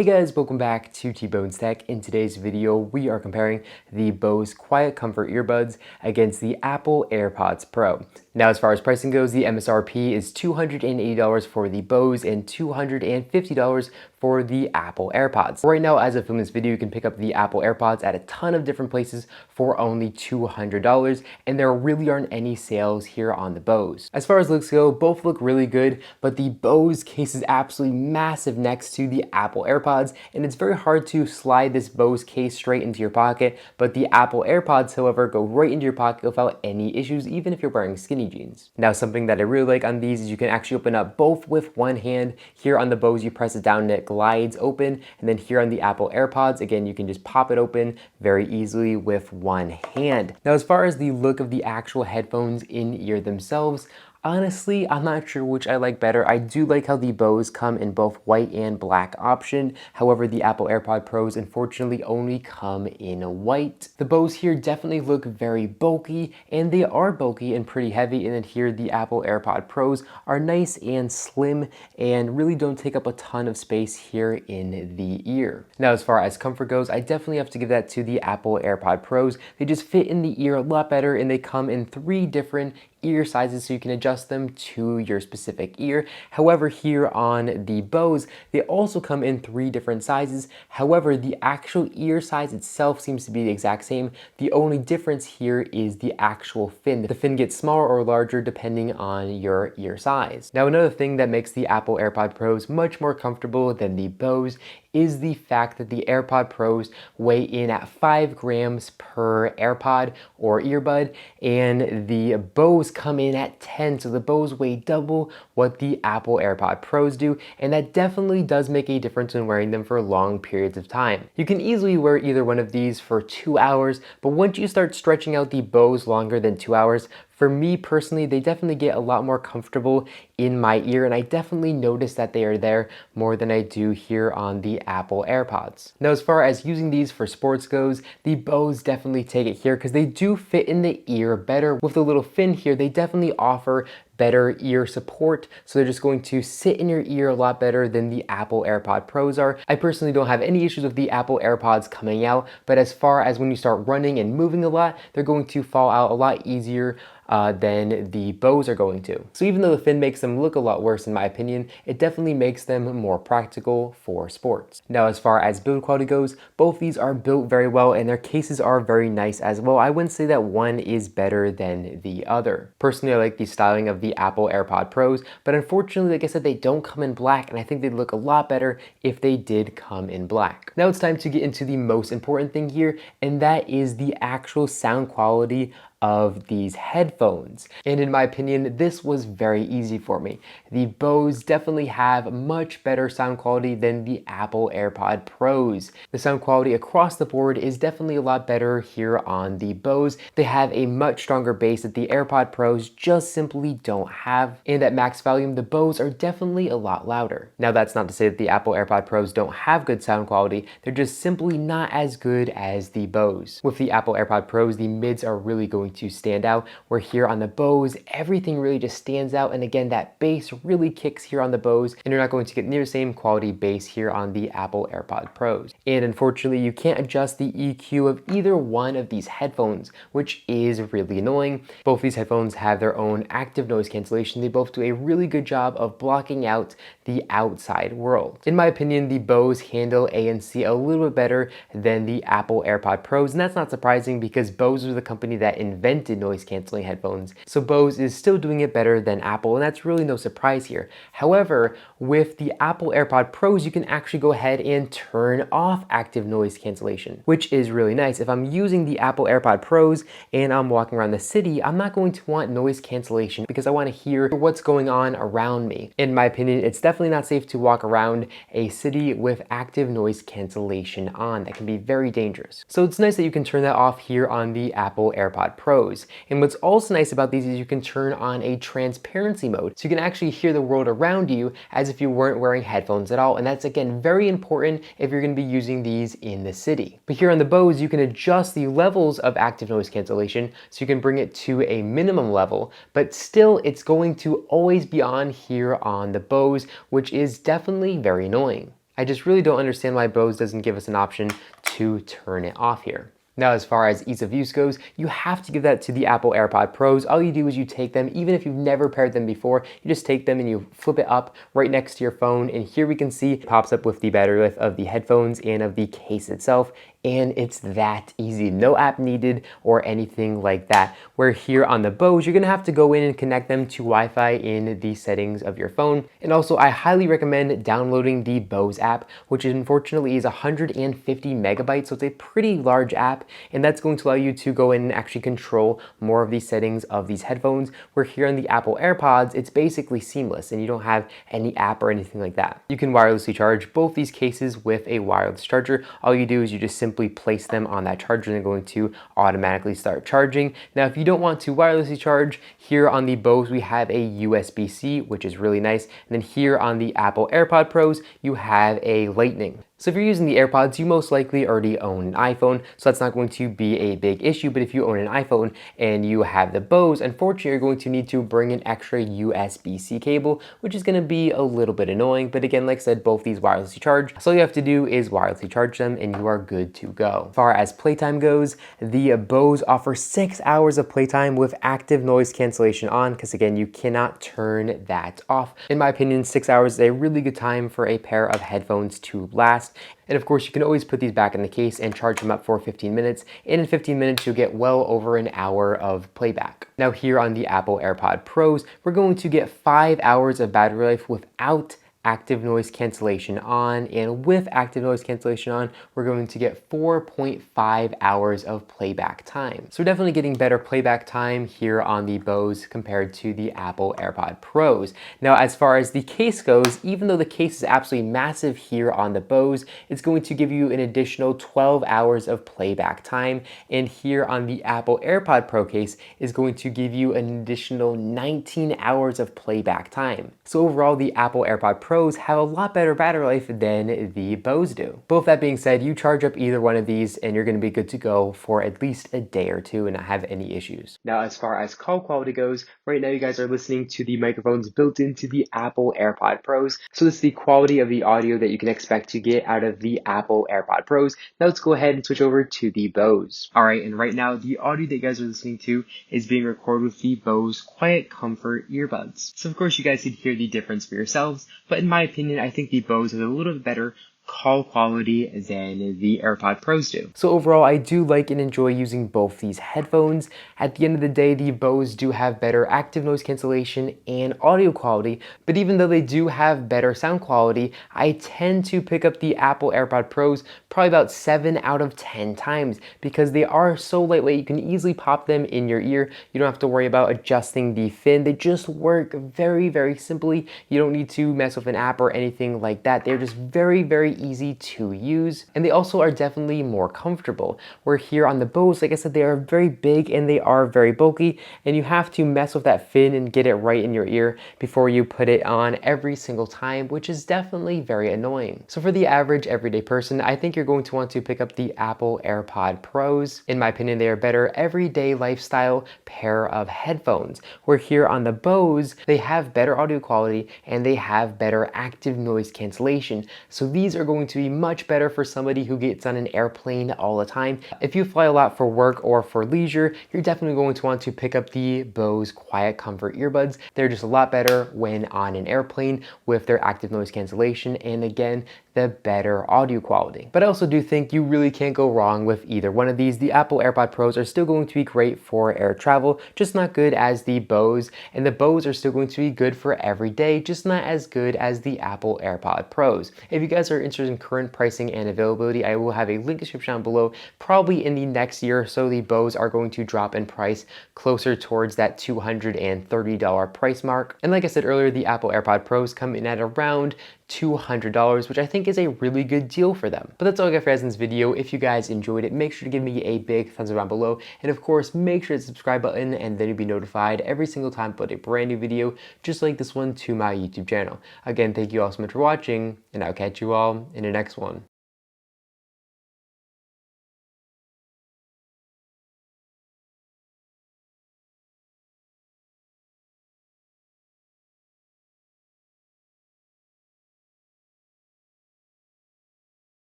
Hey guys, welcome back to T-Bones Tech. In today's video, we are comparing the Bose QuietComfort Earbuds against the Apple AirPods Pro. Now, as far as pricing goes, the MSRP is $280 for the Bose and $250 for the Apple AirPods. Right now, as I film this video, you can pick up the Apple AirPods at a ton of different places for only $200, and there really aren't any sales here on the Bose. As far as looks go, both look really good, but the Bose case is absolutely massive next to the Apple AirPods, and it's very hard to slide this Bose case straight into your pocket, but the Apple AirPods, however, go right into your pocket without any issues, even if you're wearing skinny jeans. Now, something that I really like on these is you can actually open up both with one hand. Here on the Bose, you press it down and it glides open, and then here on the Apple AirPods, again, you can just pop it open very easily with one hand. Now, as far as the look of the actual headphones in-ear themselves, honestly, I'm not sure which I like better. I do like how the Bose come in both white and black option. However, the Apple AirPod Pros unfortunately only come in white. The Bose here definitely look very bulky, and they are bulky and pretty heavy. And then here the Apple AirPod Pros are nice and slim and really don't take up a ton of space here in the ear. Now, as far as comfort goes, I definitely have to give that to the Apple AirPod Pros. They just fit in the ear a lot better, and they come in 3 different ear sizes so you can adjust them to your specific ear. However, here on the Bose, they also come in 3 different sizes. However, the actual ear size itself seems to be the exact same. The only difference here is the actual fin. The fin gets smaller or larger depending on your ear size. Now, another thing that makes the Apple AirPod Pros much more comfortable than the Bose is the fact that the AirPod Pros weigh in at 5 grams per AirPod or earbud, and the Bose come in at 10, so the Bose weigh double what the Apple AirPod Pros do, and that definitely does make a difference when wearing them for long periods of time. You can easily wear either one of these for 2 hours, but once you start stretching out the Bose longer than 2 hours, for me personally, they definitely get a lot more comfortable in my ear, and I definitely notice that they are there more than I do here on the Apple AirPods. Now, as far as using these for sports goes, the Bose definitely take it here because they do fit in the ear better. With the little fin here, they definitely offer better ear support, so they're just going to sit in your ear a lot better than the Apple AirPod Pros are. I personally don't have any issues with the Apple AirPods coming out, but as far as when you start running and moving a lot, they're going to fall out a lot easier than the Bose are going to. So even though the fin makes them look a lot worse in my opinion, it definitely makes them more practical for sports. Now, as far as build quality goes, both these are built very well and their cases are very nice as well. I wouldn't say that one is better than the other. Personally, I like the styling of the Apple AirPod Pros, but unfortunately, like I said, they don't come in black, and I think they'd look a lot better if they did come in black. Now it's time to get into the most important thing here, and that is the actual sound quality of these headphones. And in my opinion, this was very easy for me. The Bose definitely have much better sound quality than the Apple AirPod Pros. The sound quality across the board is definitely a lot better here on the Bose. They have a much stronger bass that the AirPod Pros just simply don't have. And at max volume, the Bose are definitely a lot louder. Now, that's not to say that the Apple AirPod Pros don't have good sound quality. They're just simply not as good as the Bose. With the Apple AirPod Pros, the mids are really going to stand out, where here on the Bose, everything really just stands out, and again, that bass really kicks here on the Bose, and you're not going to get near the same quality bass here on the Apple AirPod Pros. And unfortunately, you can't adjust the EQ of either one of these headphones, which is really annoying. Both these headphones have their own active noise cancellation. They both do a really good job of blocking out the outside world. In my opinion, the Bose handle ANC a little bit better than the Apple AirPod Pros, and that's not surprising because Bose was the company that invented noise canceling headphones. So Bose is still doing it better than Apple, and that's really no surprise here. However, with the Apple AirPod Pros, you can actually go ahead and turn off active noise cancellation, which is really nice. If I'm using the Apple AirPod Pros and I'm walking around the city, I'm not going to want noise cancellation because I want to hear what's going on around me. In my opinion, it's definitely not safe to walk around a city with active noise cancellation on. That can be very dangerous. So it's nice that you can turn that off here on the Apple AirPod Pros. And what's also nice about these is you can turn on a transparency mode, so you can actually hear the world around you as if you weren't wearing headphones at all. And that's, again, very important if you're going to be using these in the city. But here on the Bose, you can adjust the levels of active noise cancellation, so you can bring it to a minimum level, but still it's going to always be on here on the Bose, which is definitely very annoying. I just really don't understand why Bose doesn't give us an option to turn it off here. Now, as far as ease of use goes, you have to give that to the Apple AirPod Pros. All you do is you take them, even if you've never paired them before, you just take them and you flip it up right next to your phone. And here we can see it pops up with the battery life of the headphones and of the case itself. And it's that easy. No app needed or anything like that. Where here on the Bose, you're gonna have to go in and connect them to Wi-Fi in the settings of your phone. And also, I highly recommend downloading the Bose app, which unfortunately is 150 megabytes, so it's a pretty large app, and that's going to allow you to go in and actually control more of these settings of these headphones, where here on the Apple AirPods, it's basically seamless and you don't have any app or anything like that. You can wirelessly charge both these cases with a wireless charger. All you do is you just simply place them on that charger and they're going to automatically start charging. Now, if you don't want to wirelessly charge, here on the Bose, we have a USB-C, which is really nice. And then here on the Apple AirPod Pros, you have a Lightning. So if you're using the AirPods, you most likely already own an iPhone, so that's not going to be a big issue. But if you own an iPhone and you have the Bose, unfortunately, you're going to need to bring an extra USB-C cable, which is going to be a little bit annoying. But again, like I said, both these wirelessly charge. So all you have to do is wirelessly charge them and you are good to go. As far as playtime goes, the Bose offers 6 hours of playtime with active noise cancellation on, because again, you cannot turn that off. In my opinion, 6 hours is a really good time for a pair of headphones to last. And of course, you can always put these back in the case and charge them up for 15 minutes. And in 15 minutes, you'll get well over an hour of playback. Now here on the Apple AirPod Pros, we're going to get 5 hours of battery life without active noise cancellation on, and with active noise cancellation on, we're going to get 4.5 hours of playback time. So we're definitely getting better playback time here on the Bose compared to the Apple AirPod Pros. Now, as far as the case goes, even though the case is absolutely massive here on the Bose, it's going to give you an additional 12 hours of playback time, and here on the Apple AirPod Pro case is going to give you an additional 19 hours of playback time. So overall, the Apple AirPod Pros have a lot better battery life than the Bose do. But with that being said, you charge up either one of these and you're going to be good to go for at least a day or two and not have any issues. Now, as far as call quality goes, right now you guys are listening to the microphones built into the Apple AirPod Pros. So this is the quality of the audio that you can expect to get out of the Apple AirPod Pros. Now let's go ahead and switch over to the Bose. All right, and right now the audio that you guys are listening to is being recorded with the Bose QuietComfort Earbuds. So of course you guys can hear the difference for yourselves, but in my opinion, I think the Bose is a little bit better call quality than the AirPod Pros do. So overall, I do like and enjoy using both these headphones. At the end of the day, the Bose do have better active noise cancellation and audio quality, but even though they do have better sound quality, I tend to pick up the Apple AirPod Pros probably about 7 out of 10 times because they are so lightweight. You can easily pop them in your ear. You don't have to worry about adjusting the fin. They just work very, very simply. You don't need to mess with an app or anything like that. They're just very, very easy to use, and they also are definitely more comfortable. Where here on the Bose, like I said, they are very big and they are very bulky, and you have to mess with that fin and get it right in your ear before you put it on every single time, which is definitely very annoying. So for the average everyday person, I think you're going to want to pick up the Apple AirPod Pros. In my opinion, they are better everyday lifestyle pair of headphones. Where here on the Bose, they have better audio quality and they have better active noise cancellation. So these are going to be much better for somebody who gets on an airplane all the time. If you fly a lot for work or for leisure, you're definitely going to want to pick up the Bose QuietComfort Earbuds. They're just a lot better when on an airplane with their active noise cancellation and again, the better audio quality. But I also do think you really can't go wrong with either one of these. The Apple AirPod Pros are still going to be great for air travel, just not good as the Bose, and the Bose are still going to be good for every day, just not as good as the Apple AirPod Pros. If you guys are interested in current pricing and availability, I will have a link description down below. Probably in the next year or so, the Bose are going to drop in price closer towards that $230 price mark. And like I said earlier, the Apple AirPod Pros come in at around $200, which I think is a really good deal for them. But that's all I got for you guys in this video. If you guys enjoyed it, make sure to give me a big thumbs up down below. And of course, make sure to subscribe button and then you'll be notified every single time I put a brand new video, just like this one, to my YouTube channel. Again, thank you all so much for watching, and I'll catch you all in the next one.